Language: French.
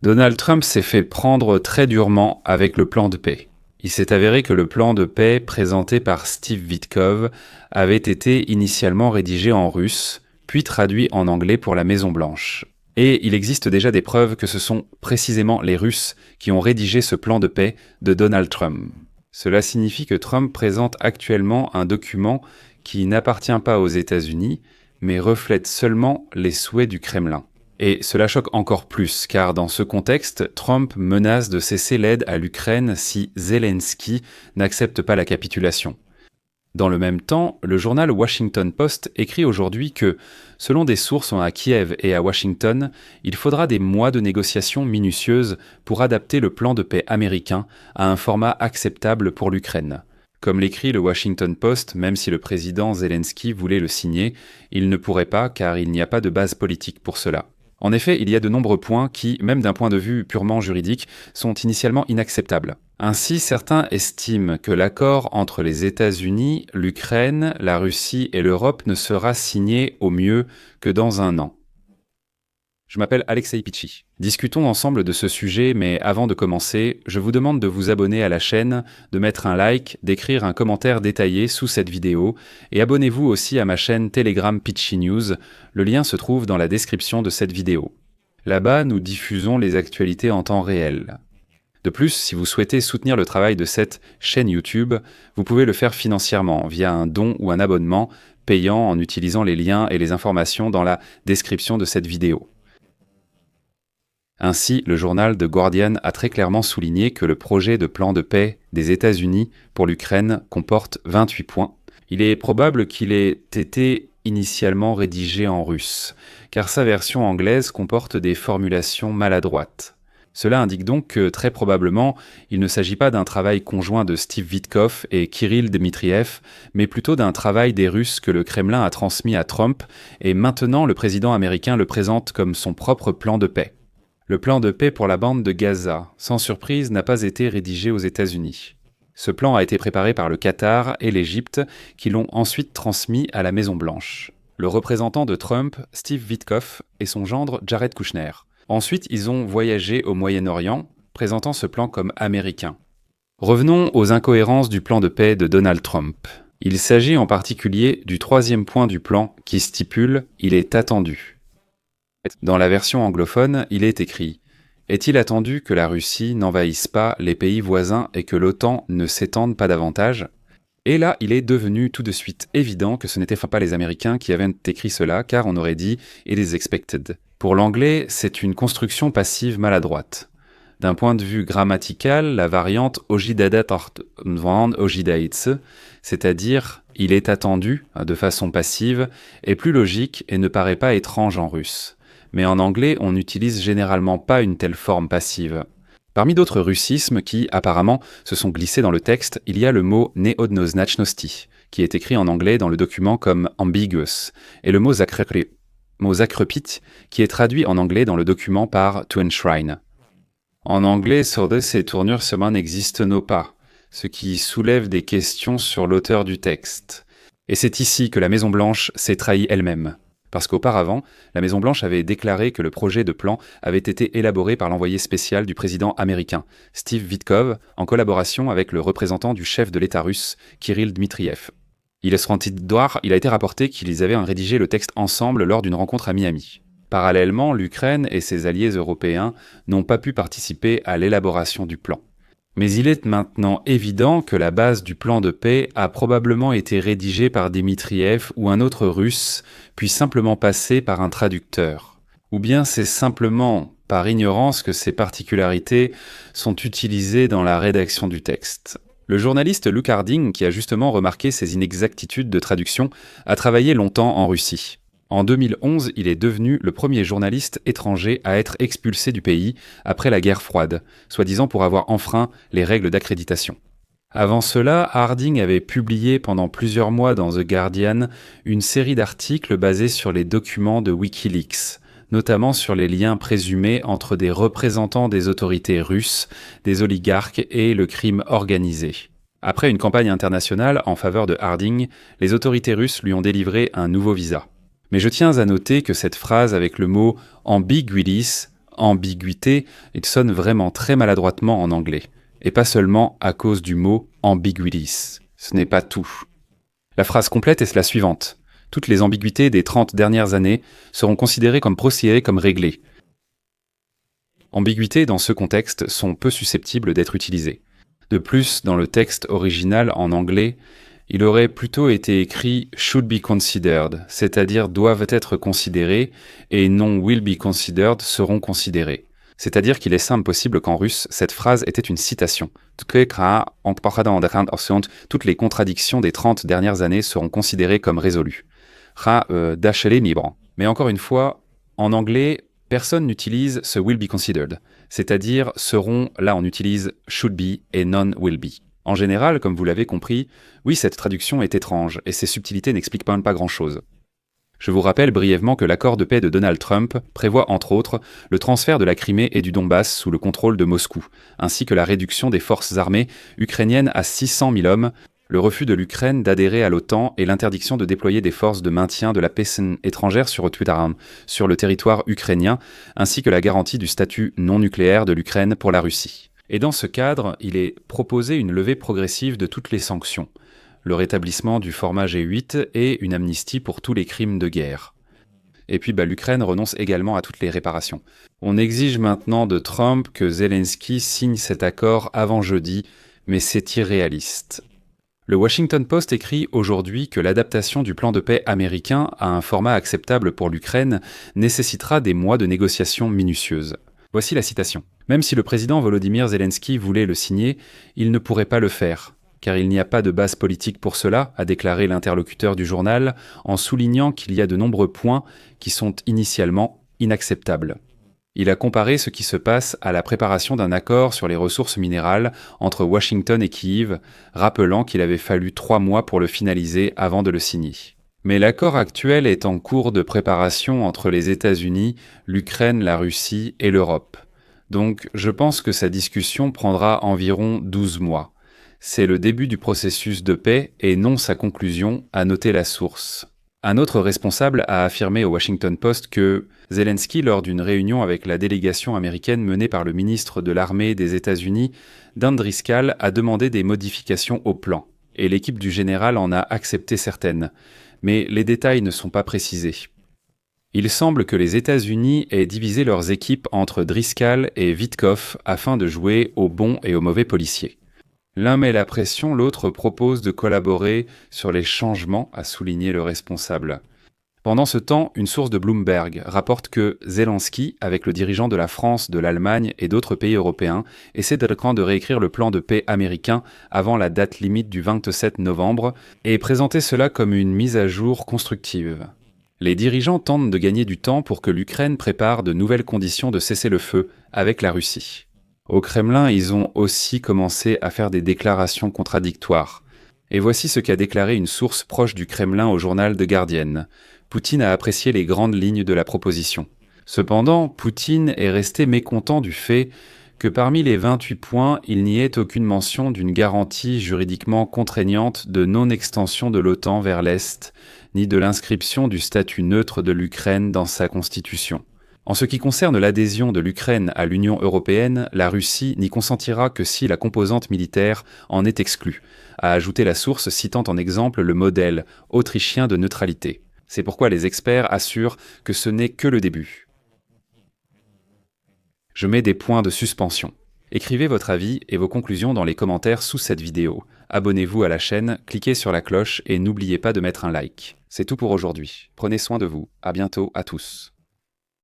Donald Trump s'est fait prendre très durement avec le plan de paix. Il s'est avéré que le plan de paix présenté par Steve Witkoff avait été initialement rédigé en russe, puis traduit en anglais pour la Maison-Blanche. Et il existe déjà des preuves que ce sont précisément les Russes qui ont rédigé ce plan de paix de Donald Trump. Cela signifie que Trump présente actuellement un document qui n'appartient pas aux États-Unis, mais reflète seulement les souhaits du Kremlin. Et cela choque encore plus, car dans ce contexte, Trump menace de cesser l'aide à l'Ukraine si Zelensky n'accepte pas la capitulation. Dans le même temps, le journal Washington Post écrit aujourd'hui que, selon des sources à Kiev et à Washington, il faudra des mois de négociations minutieuses pour adapter le plan de paix américain à un format acceptable pour l'Ukraine. Comme l'écrit le Washington Post, même si le président Zelensky voulait le signer, il ne pourrait pas car il n'y a pas de base politique pour cela. En effet, il y a de nombreux points qui, même d'un point de vue purement juridique, sont initialement inacceptables. Ainsi, certains estiment que l'accord entre les États-Unis, l'Ukraine, la Russie et l'Europe ne sera signé au mieux que dans 1 an. Je m'appelle Alexei Pichi. Discutons ensemble de ce sujet, mais avant de commencer, je vous demande de vous abonner à la chaîne, de mettre un like, d'écrire un commentaire détaillé sous cette vidéo, et abonnez-vous aussi à ma chaîne Telegram Pichi News, le lien se trouve dans la description de cette vidéo. Là-bas, nous diffusons les actualités en temps réel. De plus, si vous souhaitez soutenir le travail de cette chaîne YouTube, vous pouvez le faire financièrement via un don ou un abonnement, payant en utilisant les liens et les informations dans la description de cette vidéo. Ainsi, le journal The Guardian a très clairement souligné que le projet de plan de paix des États-Unis pour l'Ukraine comporte 28 points. Il est probable qu'il ait été initialement rédigé en russe, car sa version anglaise comporte des formulations maladroites. Cela indique donc que, très probablement, il ne s'agit pas d'un travail conjoint de Steve Witkoff et Kirill Dmitriev, mais plutôt d'un travail des Russes que le Kremlin a transmis à Trump, et maintenant le président américain le présente comme son propre plan de paix. Le plan de paix pour la bande de Gaza, sans surprise, n'a pas été rédigé aux États-Unis. Ce plan a été préparé par le Qatar et l'Égypte, qui l'ont ensuite transmis à la Maison-Blanche. Le représentant de Trump, Steve Witkoff, et son gendre Jared Kushner. Ensuite, ils ont voyagé au Moyen-Orient, présentant ce plan comme américain. Revenons aux incohérences du plan de paix de Donald Trump. Il s'agit en particulier du 3e point du plan qui stipule « Il est attendu ». Dans la version anglophone, il est écrit « Est-il attendu que la Russie n'envahisse pas les pays voisins et que l'OTAN ne s'étende pas davantage ?» Et là, il est devenu tout de suite évident que ce n'étaient pas les Américains qui avaient écrit cela, car on aurait dit « It is expected ». Pour l'anglais, c'est une construction passive maladroite. D'un point de vue grammatical, la variante « ojidadet van ojidaitse », c'est-à-dire « il est attendu » de façon passive, est plus logique et ne paraît pas étrange en russe. Mais en anglais, on n'utilise généralement pas une telle forme passive. Parmi d'autres russismes qui, apparemment, se sont glissés dans le texte, il y a le mot « neodnoznaczności », qui est écrit en anglais dans le document comme « ambiguous », et le mot zakrepit, qui est traduit en anglais dans le document par « to enshrine ». En anglais, ces tournures seulement n'existent pas, ce qui soulève des questions sur l'auteur du texte. Et c'est ici que la Maison-Blanche s'est trahie elle-même. Parce qu'auparavant, la Maison-Blanche avait déclaré que le projet de plan avait été élaboré par l'envoyé spécial du président américain, Steve Witkoff, en collaboration avec le représentant du chef de l'État russe, Kirill Dmitriev. Il a été rapporté qu'ils avaient rédigé le texte ensemble lors d'une rencontre à Miami. Parallèlement, l'Ukraine et ses alliés européens n'ont pas pu participer à l'élaboration du plan. Mais il est maintenant évident que la base du plan de paix a probablement été rédigée par Dmitriev ou un autre russe, puis simplement passée par un traducteur. Ou bien c'est simplement par ignorance que ces particularités sont utilisées dans la rédaction du texte. Le journaliste Luke Harding, qui a justement remarqué ces inexactitudes de traduction, a travaillé longtemps en Russie. En 2011, il est devenu le premier journaliste étranger à être expulsé du pays après la guerre froide, soi-disant pour avoir enfreint les règles d'accréditation. Avant cela, Harding avait publié pendant plusieurs mois dans The Guardian une série d'articles basés sur les documents de Wikileaks, notamment sur les liens présumés entre des représentants des autorités russes, des oligarques et le crime organisé. Après une campagne internationale en faveur de Harding, les autorités russes lui ont délivré un nouveau visa. Mais je tiens à noter que cette phrase avec le mot « ambiguilis » ambiguïté, il sonne vraiment très maladroitement en anglais. Et pas seulement à cause du mot ambiguities. Ce n'est pas tout. La phrase complète est la suivante. Toutes les ambiguïtés des 30 dernières années seront considérées comme réglées. Ambiguïtés dans ce contexte sont peu susceptibles d'être utilisées. De plus, dans le texte original en anglais, il aurait plutôt été écrit « should be considered », c'est-à-dire « doivent être considérés » et non « will be considered » seront considérés. C'est-à-dire qu'il est simple possible qu'en russe, cette phrase était une citation. Toutes les contradictions des 30 dernières années seront considérées comme résolues. Mais encore une fois, en anglais, personne n'utilise ce « will be considered », c'est-à-dire seront, là on utilise « should be » et « none will be ». En général, comme vous l'avez compris, oui, cette traduction est étrange, et ses subtilités n'expliquent pas grand-chose. Je vous rappelle brièvement que l'accord de paix de Donald Trump prévoit entre autres le transfert de la Crimée et du Donbass sous le contrôle de Moscou, ainsi que la réduction des forces armées ukrainiennes à 600 000 hommes, le refus de l'Ukraine d'adhérer à l'OTAN et l'interdiction de déployer des forces de maintien de la paix étrangères sur le territoire ukrainien, ainsi que la garantie du statut non nucléaire de l'Ukraine pour la Russie. Et dans ce cadre, il est proposé une levée progressive de toutes les sanctions, le rétablissement du format G8 et une amnistie pour tous les crimes de guerre. Et puis l'Ukraine renonce également à toutes les réparations. On exige maintenant de Trump que Zelensky signe cet accord avant jeudi, mais c'est irréaliste. Le Washington Post écrit aujourd'hui que l'adaptation du plan de paix américain à un format acceptable pour l'Ukraine nécessitera des mois de négociations minutieuses. Voici la citation. « Même si le président Volodymyr Zelensky voulait le signer, il ne pourrait pas le faire, car il n'y a pas de base politique pour cela », a déclaré l'interlocuteur du journal, en soulignant qu'il y a de nombreux points qui sont initialement inacceptables. Il a comparé ce qui se passe à la préparation d'un accord sur les ressources minérales entre Washington et Kiev, rappelant qu'il avait fallu 3 mois pour le finaliser avant de le signer. Mais l'accord actuel est en cours de préparation entre les États-Unis, l'Ukraine, la Russie et l'Europe. Donc je pense que sa discussion prendra environ 12 mois. C'est le début du processus de paix et non sa conclusion, a noté la source. Un autre responsable a affirmé au Washington Post que Zelensky, lors d'une réunion avec la délégation américaine menée par le ministre de l'Armée des États-Unis, Dan Driscoll, a demandé des modifications au plan. Et l'équipe du général en a accepté certaines. Mais les détails ne sont pas précisés. Il semble que les États-Unis aient divisé leurs équipes entre Driscoll et Witkoff afin de jouer aux bons et aux mauvais policiers. L'un met la pression, l'autre propose de collaborer sur les changements, a souligné le responsable. Pendant ce temps, une source de Bloomberg rapporte que Zelensky, avec le dirigeant de la France, de l'Allemagne et d'autres pays européens, essaie de réécrire le plan de paix américain avant la date limite du 27 novembre et présenter cela comme une mise à jour constructive. Les dirigeants tentent de gagner du temps pour que l'Ukraine prépare de nouvelles conditions de cessez-le-feu avec la Russie. Au Kremlin, ils ont aussi commencé à faire des déclarations contradictoires. Et voici ce qu'a déclaré une source proche du Kremlin au journal The Guardian. Poutine a apprécié les grandes lignes de la proposition. Cependant, Poutine est resté mécontent du fait que parmi les 28 points, il n'y ait aucune mention d'une garantie juridiquement contraignante de non-extension de l'OTAN vers l'Est, ni de l'inscription du statut neutre de l'Ukraine dans sa constitution. En ce qui concerne l'adhésion de l'Ukraine à l'Union européenne, la Russie n'y consentira que si la composante militaire en est exclue, a ajouté la source citant en exemple le modèle autrichien de neutralité. C'est pourquoi les experts assurent que ce n'est que le début. Je mets des points de suspension. Écrivez votre avis et vos conclusions dans les commentaires sous cette vidéo. Abonnez-vous à la chaîne, cliquez sur la cloche et n'oubliez pas de mettre un like. C'est tout pour aujourd'hui. Prenez soin de vous. À bientôt à tous.